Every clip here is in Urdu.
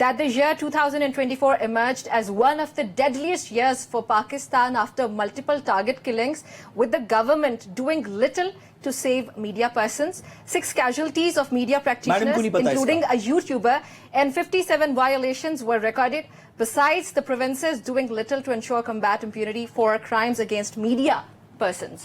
that the year 2024 emerged as one of the deadliest years for Pakistan after multiple target killings, with the government doing little to save media persons. 6 casualties of media practitioners, including a YouTuber, and 57 violations were recorded. Besides, the provinces doing little to ensure combat impunity for crimes against media persons.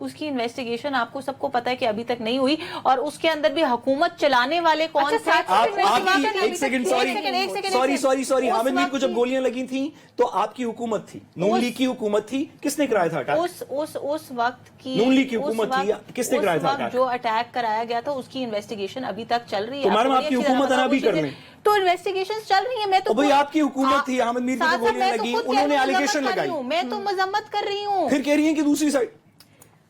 اس کی انویسٹیگیشن آپ کو سب کو پتا ہے کہ ابھی تک نہیں ہوئی, اور اس کے اندر بھی حکومت چلانے والے کون تھے. ایک سیکنڈ, سوری حامد میر کو جب گولیاں لگی تھیں تو آپ کی حکومت تھی, نون لیگ کی حکومت تھی, کس نے کرایا تھا اٹیک؟ اس وقت کی نون لیگ کی حکومت تھی, کس نے کرایا تھا اٹیک؟ جو اٹیک کرایا گیا تھا اس کی انویسٹیگیشن ابھی تک چل رہی ہے. تو میڈم آپ کی حکومت ہے نا ابھی کرنے, تو انویسٹیگیشن چل رہی ہے. میں تو بھائی آپ کی حکومت تھی, حامد میر کو گولیاں لگی, انہوں نے ایلیگیشن لگائی, میں تو مذمت کر رہی ہوں. پھر کہہ رہی ہیں کہ دوسری سائڈ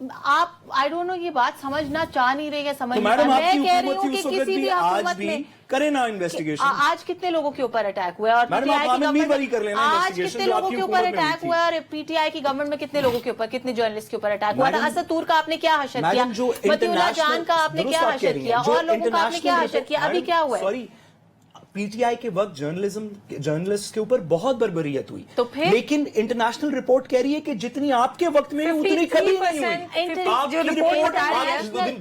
آپ آئی ڈونٹ نو یہ بات سمجھنا چاہ نہیں رہے, سمجھ میڈم آپ کی میں کہہ رہی حکومت ہوں تھی کہ اس وقت کسی بھی, بھی آج حکومت بھی میں کرے نا انویسٹیگیشن. آج کتنے لوگوں کے اوپر اٹیک ہوا ہے, اور میڈم آپ حامد میر والی کر لینا آج انویسٹیگیشن کتنے جو آپ لوگوں کی کے اوپر حکومت میں ہوئی اٹیک تھی. ہوا ہے, اور پی ٹی آئی کی گورنمنٹ میں کتنے لوگوں کے اوپر, کتنے جرنلسٹ کے اوپر اٹیک ہوا تھا. اسد تور کا آپ نے کیا حشر کیا, متی اللہ جان کا آپ نے کیا حشر کیا, اور لوگوں کا آپ نے کیا حشر کیا, ابھی کیا ہوا ہے. سوری, پی ٹی آئی کے وقت جرنلسٹ کے اوپر بہت بربریت ہوئی, تو پھر لیکن انٹرنیشنل رپورٹ کہہ رہی ہے کہ جتنی آپ کے وقت میں اتنی کبھی نہیں ہوئی. آپ کی رپورٹ,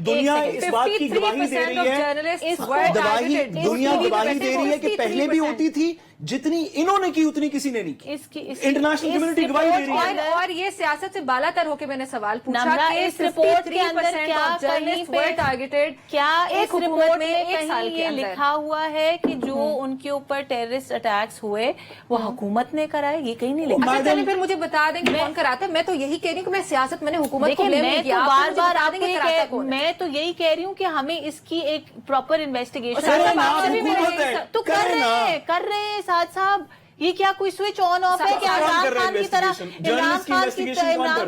دنیا اس بات کی گواہی دے رہی ہے, دنیا گواہی دے رہی ہے کہ پہلے بھی ہوتی تھی, جتنی انہوں نے کی اتنی کسی نے نہیں کی. انٹرنیشنل کمیونٹی گواہی دے رہی ہے. اور یہ سیاست سے بالا تر ہو کے میں نے سوال پوچھا نمرا, کہ اس رپورٹ کے اندر کیا کہیں پہ ٹارگیٹڈ, کیا ایک اس حکومت رپورٹ میں میں ایک سال کہیں کے یہ اندر لکھا ہوا ہے کہ جو ان کے اوپر ٹیررسٹ اٹیکس ہوئے وہ حکومت نے کرائے, یہ کہیں نہیں لکھا. اچھا چلیں پھر مجھے بتا دیں کہ کون کراتا ہے. میں تو یہی کہہ رہی ہوں کہ میں سیاست, میں نے حکومت کو دیکھیں, blame میں نہیں تو کیا, بار بار آپ کو کراتا کون ہے. میں تو یہی کہہ رہی ہوں کہ ہمیں اس کی ایک پراپر انویسٹیگیشن کر رہے ہیں ساتھ صاحب. یہ کیا کوئی سوئچ آن آف ہے کیا عمران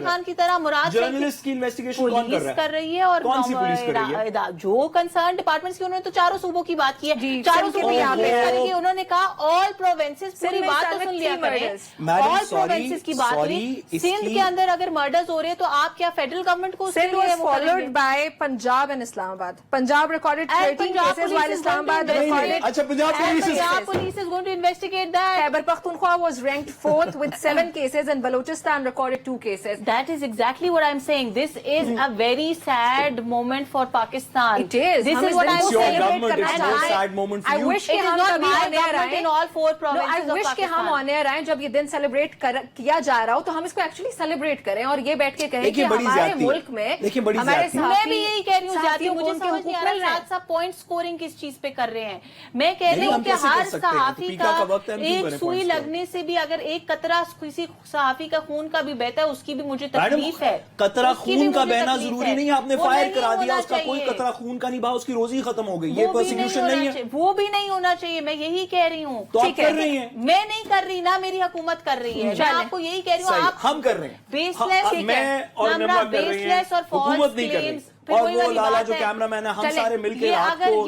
خان کی طرح مراد جرنلسٹ کی انویسٹیگیشن کون کر رہی ہے, اور کون سی پولیس کر رہی ہے؟ جو کنسرن ڈپارٹمنٹس کی, انہوں نے تو چاروں صوبوں کی بات کی ہے, چاروں صوبوں یہاں پہ انہوں نے کہا آل پروونسز, پوری بات تو سن لیا کریں, آل پروونسز کی بات ہوئی. سندھ کے اندر اگر مرڈرز ہو رہے ہیں تو آپ کیا فیڈرل گورنمنٹ کو Sindh was followed by Punjab and Islamabad. Punjab recorded 13 cases while Islamabad recorded. اچھا, Punjab police is going to investigate that. Khyber Pakhtunkhwa was ranked 4th with 7 cases and Balochistan recorded 2 cases. That is exactly what I'm saying. This is a very sad moment for Pakistan. It is. This is what I'm It's your saying. government. It's And no I- sad moment for I you. wish It کہ is ہم not کبھی my on air government آئیں. in all 4 No, I provinces of wish کہ ہم Pakistan. on air آئیں جب یہ دن سیلیبریٹ کیا جا رہا ہو, تو ہم اس کو ایکچولی سیلیبریٹ کریں اور یہ بیٹھ کے کہیں کہ ہمارے ملک میں ہمارے میں بھی یہی کہہ رہی ہوں, جاتی ہوں, مجھے سمجھ نہیں آ رہا ساتھ ساتھ پوائنٹ سکورنگ کس چیز پہ کر رہے ہیں. میں کہہ رہی ہوں کہ ہر صحافی کا ایک سوئی لگنے سے بھی اگر ایک قطرہ کسی صحافی کا خون کا بھی بہتا ہے, اس کی بھی مجھے تکلیف ہے. قطرہ خون کا بہنا ضروری نہیں, آپ نے فائر کرا دیا, اس کا کوئی قطرہ خون کا نہیں بہا, اس کی روزی ختم ہو گئی, یہ پرسیکیوشن نہیں ہے. وہ بھی نہیں ہونا چاہیے, میں یہی کہہ رہی ہوں. تو آپ کر رہی ہیں, میں نہیں کر رہی, نہ میری حکومت کر رہی ہے, میں آپ کو یہی کہہ رہی ہوں. آپ ہم کر رہے ہیں, بیس لیس, میں اور نمرا کر رہے ہیں, حکومت نہیں کر رہی. اور وہ لالا جو کیمرہ مین ہے, ہم سارے مل کے رات کو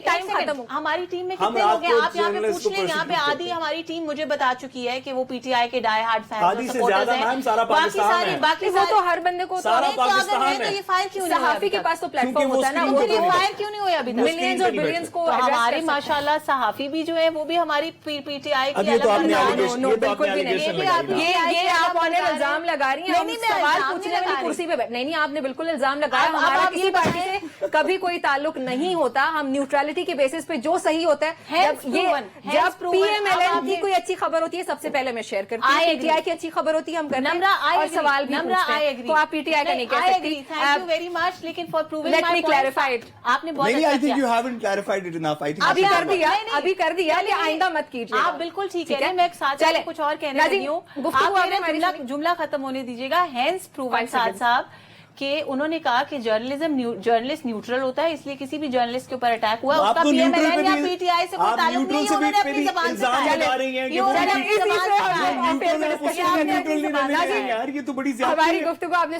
ٹائم ختم. ہماری ٹیم میں کتنے لوگ ہیں, آپ یہاں پہ پوچھ لیں. یہاں پہ آدھی ہماری ٹیم مجھے بتا چکی ہے کہ وہ پی ٹی آئی کے ڈائی ہارڈ فینس ہیں. باقی وہ تو ہر بندے کو یہ فائر کیوں نہیں, صحافی کے پاس تو پلیٹ فارم ہوتا ہے نا, وہ فائر کیوں نہیں ہویا ابھی تک. ملینز اور بلینز کو ہمارے ماشاءاللہ صحافی بھی جو ہے وہ بھی ہماری پی ٹی آئی کی بالکل بھی نہیں. یہ آپ آن ایئر الزام لگا رہی ہیں, سوال پوچھنے والی کرسی پہ بیٹھ. نہیں, آپ نے بالکل الزام لگایا. ہمارا کسی پارٹی سے کبھی کوئی تعلق نہیں ہوتا, ہم نیوٹرلٹی کے بیسس پہ جو صحیح ہوتا ہے. جب پی ایم ایل این کی کوئی اچھی خبر ہوتی ہے, سب سے پہلے میں شیئر کرتی ہوں. پی ٹی آئی کی اچھی خبر ہوتی ہے, ہم کرتے ہیں اور سوال بھی پوچھتے ہیں. تو آپ پی ٹی آئی کا نہیں کہہ سکتی. تھینک یو ویری مچ, لیکن for proving let me clarify it. آپ نے بہت ابھی کر دیا کہ آئندہ مت کیجیے. آپ بالکل ٹھیک ہے, میں ساتھ کچھ اور کہنے لگی ہوں. جملہ ختم ہونے دیجیے گا. ہینس پروون ساتھ صاحب کہ انہوں نے کہا کہ جرنلسٹ نیوٹرل ہوتا ہے, اس لیے کسی بھی جرنلسٹ کے اوپر اٹیک ہوا اس کا پی ایم ایل این یا پی ٹی آئی سے کوئی تعلق نہیں ہے. انہوں نے اپنی زبان سے ہماری گفتگو آپ نے